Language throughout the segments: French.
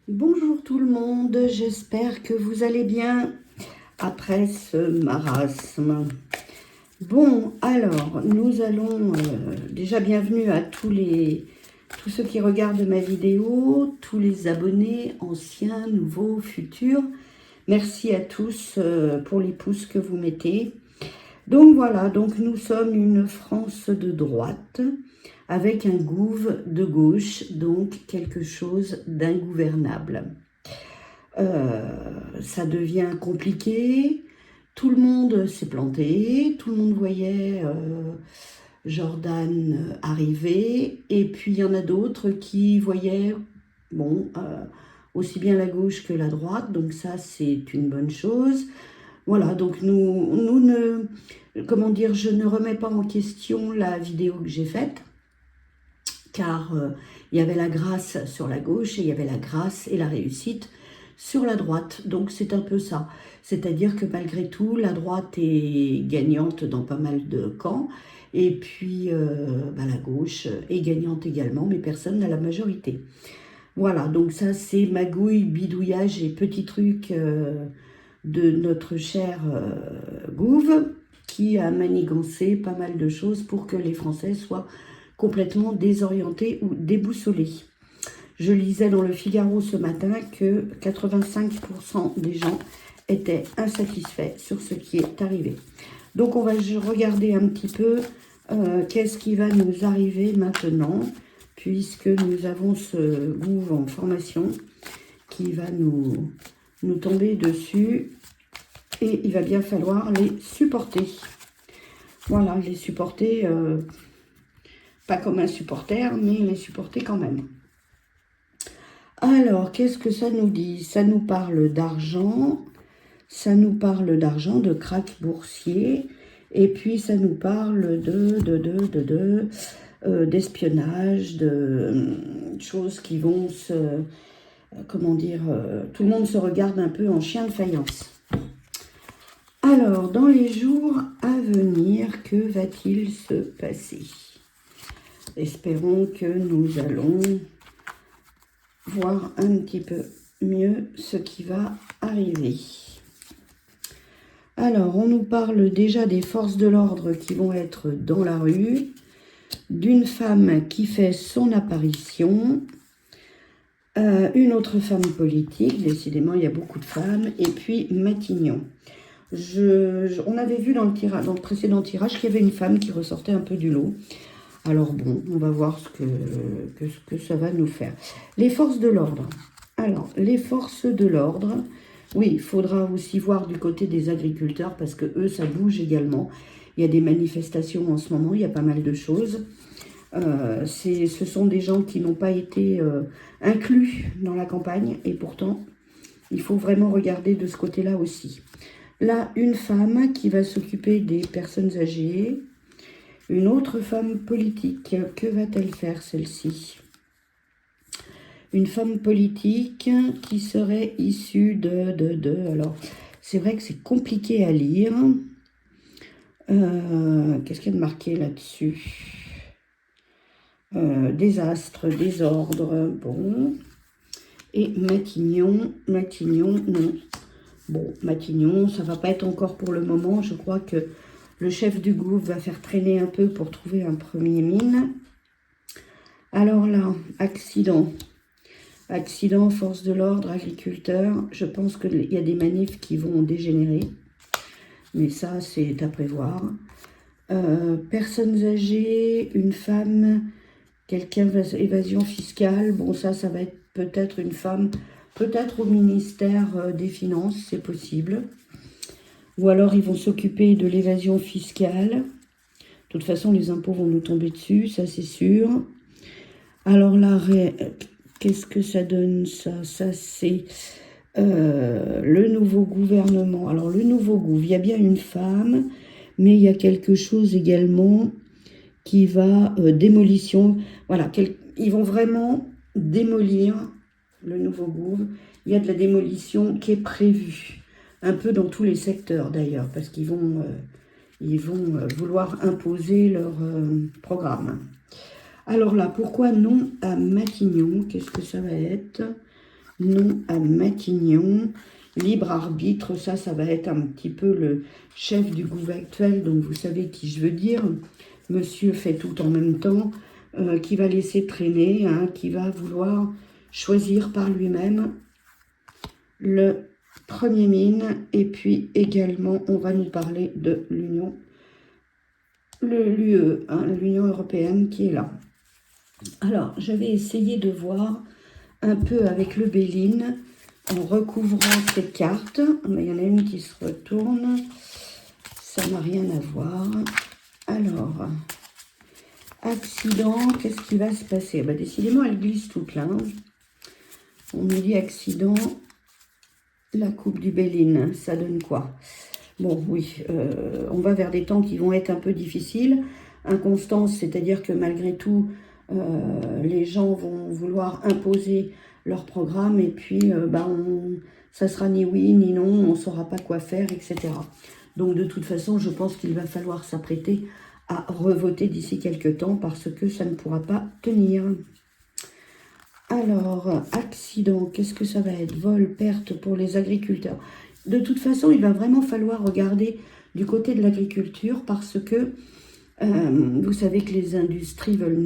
Bonjour tout le monde, j'espère que vous allez bien après ce marasme. Bon, alors, nous allons, déjà bienvenue à tous ceux qui regardent ma vidéo, tous les abonnés, anciens, nouveaux, futurs. Merci à tous pour les pouces que vous mettez. Donc voilà, donc nous sommes une France de droite avec un gouv de gauche, donc quelque chose d'ingouvernable. Ça devient compliqué, tout le monde s'est planté, tout le monde voyait Jordan arriver, et puis il y en a d'autres qui voyaient, bon, aussi bien la gauche que la droite, donc ça c'est une bonne chose. Voilà, donc nous ne, comment dire, je ne remets pas en question la vidéo que j'ai faite, car il y avait la grâce sur la gauche et il y avait la grâce et la réussite sur la droite. Donc c'est un peu ça. C'est-à-dire que malgré tout, la droite est gagnante dans pas mal de camps, et puis la gauche est gagnante également, mais personne n'a la majorité. Voilà, donc ça c'est magouille, bidouillage et petits trucs de notre cher Gouv, qui a manigancé pas mal de choses pour que les Français soient complètement désorientés ou déboussolés. Je lisais dans le Figaro ce matin que 85% des gens étaient insatisfaits sur ce qui est arrivé. Donc on va regarder un petit peu qu'est-ce qui va nous arriver maintenant, puisque nous avons ce Gouv en formation qui va nous tomber dessus, et il va bien falloir les supporter. Voilà, les supporter, pas comme un supporter, mais les supporter quand même. Alors, qu'est-ce que ça nous dit? Ça nous parle d'argent, ça nous parle d'argent, de krach boursier, et puis ça nous parle d'espionnage, de choses qui vont se... comment dire, tout le monde se regarde un peu en chien de faïence. Alors, dans les jours à venir, que va-t-il se passer? Espérons que nous allons voir un petit peu mieux ce qui va arriver. Alors, on nous parle déjà des forces de l'ordre qui vont être dans la rue, d'une femme qui fait son apparition, une autre femme politique, décidément il y a beaucoup de femmes, et puis Matignon. On avait vu dans le précédent tirage qu'il y avait une femme qui ressortait un peu du lot. Alors bon, on va voir ce que ça va nous faire. Les forces de l'ordre. Alors, les forces de l'ordre, oui, il faudra aussi voir du côté des agriculteurs, parce que eux, ça bouge également. Il y a des manifestations en ce moment, il y a pas mal de choses. Ce sont des gens qui n'ont pas été inclus dans la campagne, et pourtant, il faut vraiment regarder de ce côté-là aussi. Là, une femme qui va s'occuper des personnes âgées. Une autre femme politique, que va-t-elle faire celle-ci? Une femme politique qui serait issue alors, c'est vrai que c'est compliqué à lire. Qu'est-ce qu'il y a de marqué là-dessus? Désastre, désordre, bon. Et Matignon, non. Bon, Matignon, ça va pas être encore pour le moment. Je crois que le chef du gouv va faire traîner un peu pour trouver un premier mine. Alors là, accident. Accident, force de l'ordre, agriculteur. Je pense qu'il y a des manifs qui vont dégénérer. Mais ça, c'est à prévoir. Personnes âgées, une femme, quelqu'un, évasion fiscale. Bon, ça va être peut-être une femme, peut-être au ministère des Finances, c'est possible. Ou alors, ils vont s'occuper de l'évasion fiscale. De toute façon, les impôts vont nous tomber dessus, ça c'est sûr. Alors là, qu'est-ce que ça donne ça? Ça c'est le nouveau gouvernement. Alors le nouveau gouv, il y a bien une femme, mais il y a quelque chose également qui va démolition. Voilà, ils vont vraiment démolir le nouveau gouv. Il y a de la démolition qui est prévue, un peu dans tous les secteurs d'ailleurs, parce qu'ils vont vouloir imposer leur programme. Alors là, pourquoi non à Matignon? Qu'est-ce que ça va être? nous à Matignon. Libre arbitre, ça va être un petit peu le chef du gouvernement actuel, donc vous savez qui je veux dire. Monsieur fait tout en même temps, qui va laisser traîner, hein, qui va vouloir choisir par lui-même le premier mine. Et puis également, on va nous parler de l'Union, l'UE, hein, l'Union européenne qui est là. Alors, je vais essayer de voir un peu avec le Béline, en recouvrant ces cartes. Mais il y en a une qui se retourne, ça n'a rien à voir. Alors, accident, qu'est-ce qui va se passer? Bah, décidément, elle glisse toute là. Hein. On nous dit accident, la coupe du Béline, ça donne quoi? Bon, oui, on va vers des temps qui vont être un peu difficiles. Inconstance, c'est-à-dire que malgré tout, les gens vont vouloir imposer leur programme et puis ça sera ni oui ni non, on ne saura pas quoi faire, etc. Donc de toute façon, je pense qu'il va falloir s'apprêter à revoter d'ici quelques temps parce que ça ne pourra pas tenir. Alors, accident, qu'est-ce que ça va être? Vol, perte pour les agriculteurs. De toute façon, il va vraiment falloir regarder du côté de l'agriculture parce que vous savez que les industries veulent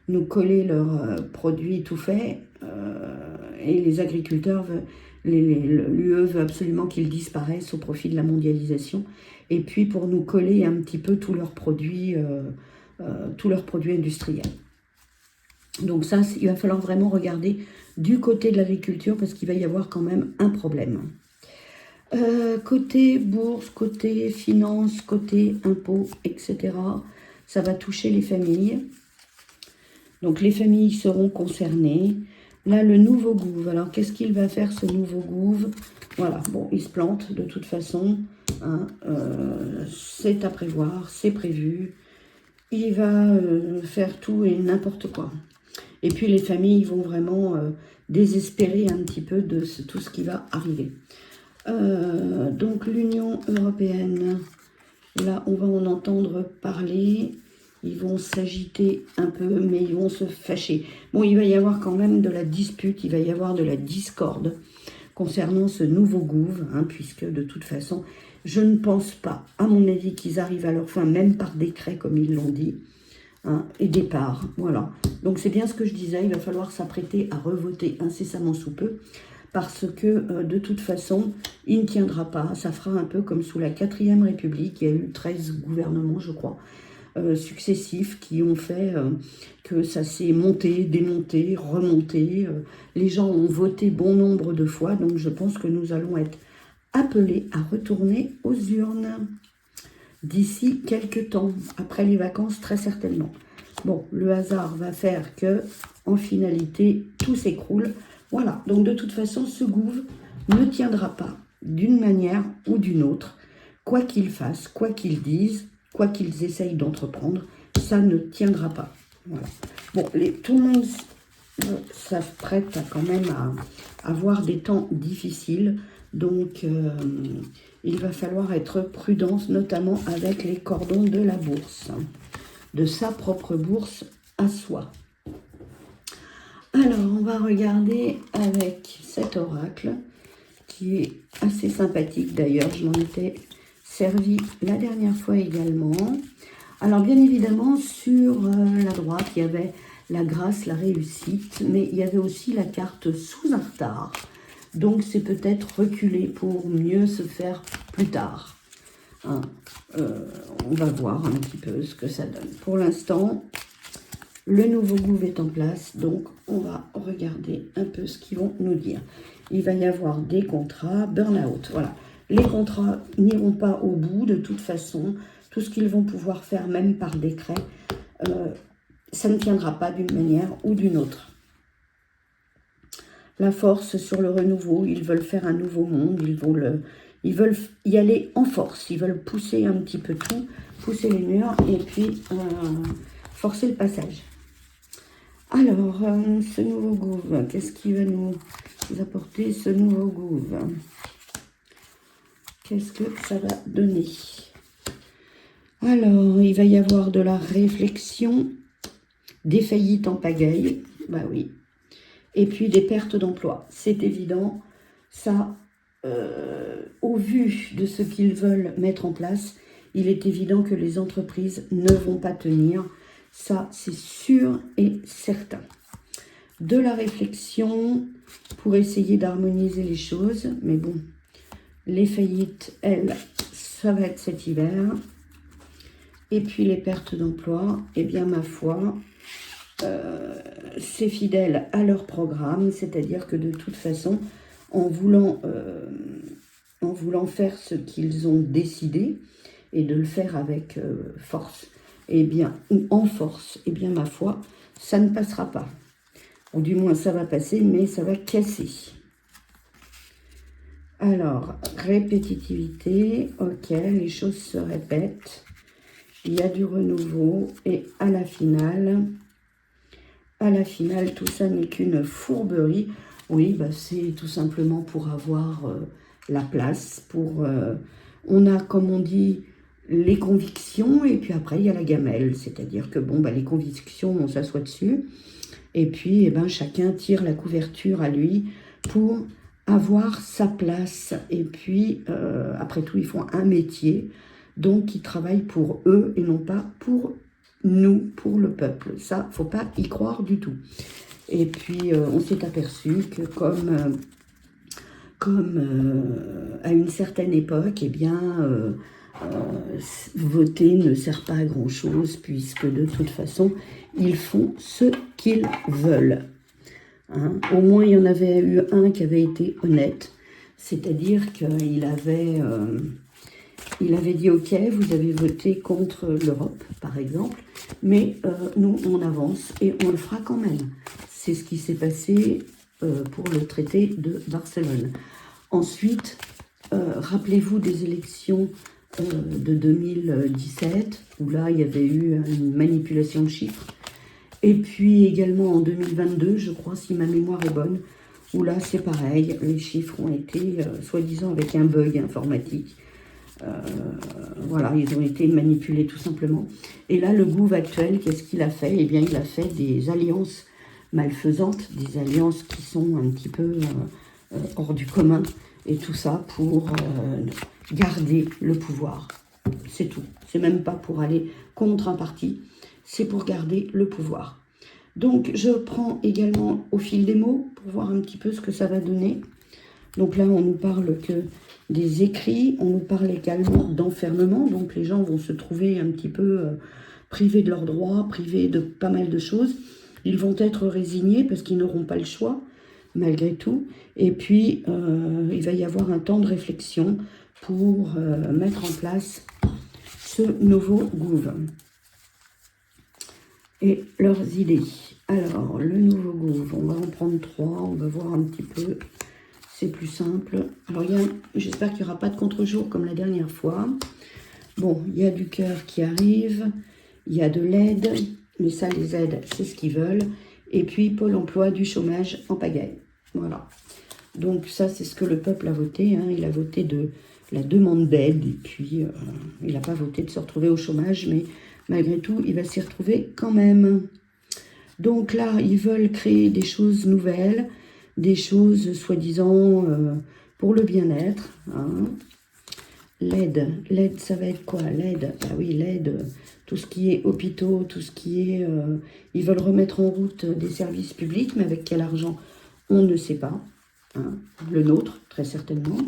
nous coller leurs produits tout faits et les agriculteurs, l'UE veut absolument qu'ils disparaissent au profit de la mondialisation et puis pour nous coller un petit peu tous leurs produits industriels. Donc ça, il va falloir vraiment regarder du côté de l'agriculture parce qu'il va y avoir quand même un problème. Côté bourse, côté finance, côté impôts, etc. Ça va toucher les familles. Donc les familles seront concernées. Là, le nouveau gouv. Alors, qu'est-ce qu'il va faire ce nouveau gouv? Voilà, bon, il se plante de toute façon. Hein, c'est à prévoir, c'est prévu. Il va faire tout et n'importe quoi. Et puis les familles vont vraiment désespérer un petit peu de tout ce qui va arriver. Donc l'Union européenne, là on va en entendre parler, ils vont s'agiter un peu, mais ils vont se fâcher. Bon, il va y avoir quand même de la dispute, il va y avoir de la discorde concernant ce nouveau gouv, hein, puisque de toute façon, je ne pense pas, à mon avis, qu'ils arrivent à leur fin, même par décret, comme ils l'ont dit, hein, et départ, voilà. Donc c'est bien ce que je disais, il va falloir s'apprêter à revoter incessamment sous peu, parce que de toute façon, il ne tiendra pas. Ça fera un peu comme sous la 4e République, il y a eu 13 gouvernements, je crois, successifs qui ont fait que ça s'est monté, démonté, remonté. Les gens ont voté bon nombre de fois, donc je pense que nous allons être appelés à retourner aux urnes d'ici quelques temps, après les vacances très certainement. Bon, le hasard va faire que, en finalité, tout s'écroule. Voilà, donc de toute façon, ce gouv ne tiendra pas d'une manière ou d'une autre, quoi qu'ils fassent, quoi qu'ils disent, quoi qu'ils essayent d'entreprendre, ça ne tiendra pas. Voilà. Bon, tout le monde s'apprête quand même à avoir des temps difficiles, donc il va falloir être prudent, notamment avec les cordons de la bourse, de sa propre bourse à soi. Alors, on va regarder avec cet oracle, qui est assez sympathique d'ailleurs, je m'en étais servi la dernière fois également. Alors, bien évidemment, sur la droite, il y avait la grâce, la réussite, mais il y avait aussi la carte sous un retard. Donc, c'est peut-être reculer pour mieux se faire plus tard. Hein, on va voir un petit peu ce que ça donne. Pour l'instant, le nouveau gouv est en place, donc on va regarder un peu ce qu'ils vont nous dire. Il va y avoir des contrats, burn-out, voilà. Les contrats n'iront pas au bout de toute façon. Tout ce qu'ils vont pouvoir faire, même par décret, ça ne tiendra pas d'une manière ou d'une autre. La force sur le renouveau, ils veulent faire un nouveau monde, ils veulent y aller en force, ils veulent pousser un petit peu tout, pousser les murs et puis forcer le passage. Alors, ce nouveau gouv, qu'est-ce qui va nous apporter ce nouveau gouv? Qu'est-ce que ça va donner? Alors, il va y avoir de la réflexion, des faillites en pagaille, bah oui. et puis des pertes d'emploi. C'est évident, ça, au vu de ce qu'ils veulent mettre en place, il est évident que les entreprises ne vont pas tenir. Ça, c'est sûr et certain. De la réflexion pour essayer d'harmoniser les choses, mais bon, les faillites, elles, ça va être cet hiver. Et puis les pertes d'emploi, eh bien ma foi, c'est fidèle à leur programme, c'est-à-dire que de toute façon, en voulant faire ce qu'ils ont décidé, et de le faire avec force, eh bien, ou en force, eh bien ma foi, ça ne passera pas. Ou du moins ça va passer, mais ça va casser. Alors, répétitivité, ok, les choses se répètent, il y a du renouveau, et à la finale, tout ça n'est qu'une fourberie. Oui, bah, c'est tout simplement pour avoir la place, on a, comme on dit, les convictions, et puis après, il y a la gamelle, c'est-à-dire que, bon, bah, les convictions, on s'assoit dessus, et puis, eh ben, chacun tire la couverture à lui pour avoir sa place. Et puis, après tout, ils font un métier, donc ils travaillent pour eux et non pas pour nous, pour le peuple. Ça, faut pas y croire du tout. Et puis, on s'est aperçu que comme à une certaine époque, eh bien, voter ne sert pas à grand-chose, puisque de toute façon, ils font ce qu'ils veulent. Hein. Au moins, il y en avait eu un qui avait été honnête, c'est-à-dire qu'il avait dit « Ok, vous avez voté contre l'Europe, par exemple, mais nous, on avance et on le fera quand même. » C'est ce qui s'est passé pour le traité de Barcelone. Ensuite, rappelez-vous des élections de 2017, où là, il y avait eu une manipulation de chiffres. Et puis également en 2022, je crois, si ma mémoire est bonne, où là, c'est pareil, les chiffres ont été, soi-disant, avec un bug informatique. Voilà, ils ont été manipulés tout simplement. Et là, le gouvernement actuel, qu'est-ce qu'il a fait? Eh bien, il a fait des alliances malfaisantes, des alliances qui sont un petit peu hors du commun, et tout ça pour garder le pouvoir. C'est tout. C'est même pas pour aller contre un parti, c'est pour garder le pouvoir. Donc, je prends également au fil des mots pour voir un petit peu ce que ça va donner. Donc là, on nous parle que des écrits, on nous parle également d'enfermement. Donc, les gens vont se trouver un petit peu privés de leurs droits, privés de pas mal de choses. Ils vont être résignés parce qu'ils n'auront pas le choix, malgré tout. Et puis, il va y avoir un temps de réflexion pour mettre en place ce nouveau gouvernement et leurs idées. Alors, le nouveau gouvernement, on va en prendre 3, on va voir un petit peu, c'est plus simple. Alors, j'espère qu'il n'y aura pas de contre-jour comme la dernière fois. Bon, il y a du cœur qui arrive, il y a de l'aide, mais ça, les aides, c'est ce qu'ils veulent. Et puis, Pôle emploi, du chômage en pagaille. Voilà. Donc, ça, c'est ce que le peuple a voté. Hein. Il a voté de la demande d'aide, et puis il n'a pas voté de se retrouver au chômage, mais malgré tout, il va s'y retrouver quand même. Donc là, ils veulent créer des choses nouvelles, des choses soi-disant pour le bien-être. Hein. L'aide, ça va être quoi? L'aide, ah oui, l'aide, tout ce qui est hôpitaux, tout ce qui est... ils veulent remettre en route des services publics, mais avec quel argent? On ne sait pas. Hein. Le nôtre, très certainement.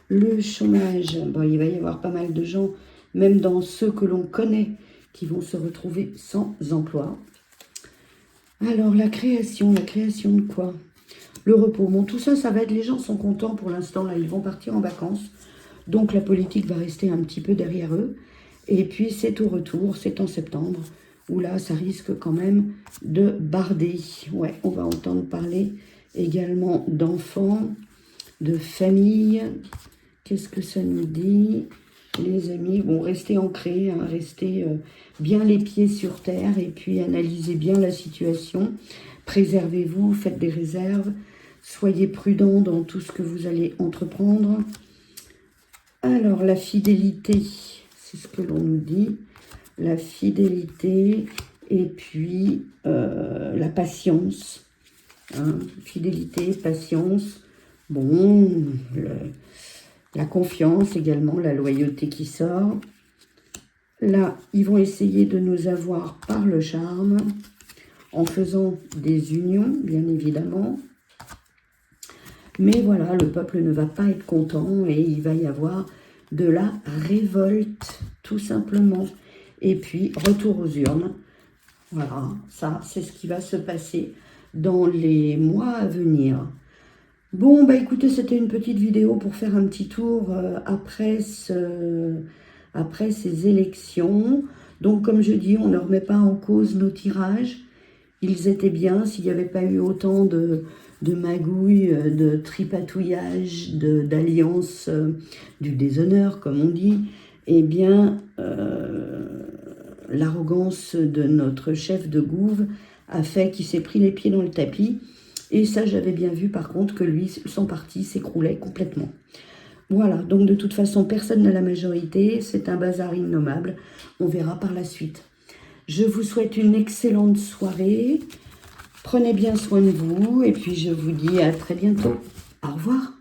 Le chômage, bon, il va y avoir pas mal de gens, même dans ceux que l'on connaît, qui vont se retrouver sans emploi. Alors, la création de quoi? Le repos. Bon, tout ça, ça va être... Les gens sont contents pour l'instant, là, ils vont partir en vacances. Donc, la politique va rester un petit peu derrière eux. Et puis, c'est au retour, c'est en septembre, où là, ça risque quand même de barder. Ouais, on va entendre parler également d'enfants, de famille. Qu'est-ce que ça nous dit? Les amis, bon, restez ancrés, hein, restez bien les pieds sur terre, et puis analysez bien la situation. Préservez-vous, faites des réserves, soyez prudents dans tout ce que vous allez entreprendre. Alors, la fidélité, c'est ce que l'on nous dit. La fidélité, et puis la patience. hein, fidélité, patience, bon, la confiance également, la loyauté qui sort. Là, ils vont essayer de nous avoir par le charme, en faisant des unions, bien évidemment. Mais voilà, le peuple ne va pas être content et il va y avoir de la révolte, tout simplement. Et puis, retour aux urnes. Voilà, ça, c'est ce qui va se passer dans les mois à venir. Bon, bah écoutez, c'était une petite vidéo pour faire un petit tour après ces élections. Donc, comme je dis, on ne remet pas en cause nos tirages. Ils étaient bien, s'il n'y avait pas eu autant de magouilles, de tripatouillages, d'alliances, du déshonneur, comme on dit, eh bien, l'arrogance de notre chef de gouve a fait qu'il s'est pris les pieds dans le tapis. Et ça, j'avais bien vu, par contre, que lui, son parti s'écroulait complètement. Voilà, donc de toute façon, personne n'a la majorité. C'est un bazar innommable. On verra par la suite. Je vous souhaite une excellente soirée. Prenez bien soin de vous. Et puis, je vous dis à très bientôt. Au revoir.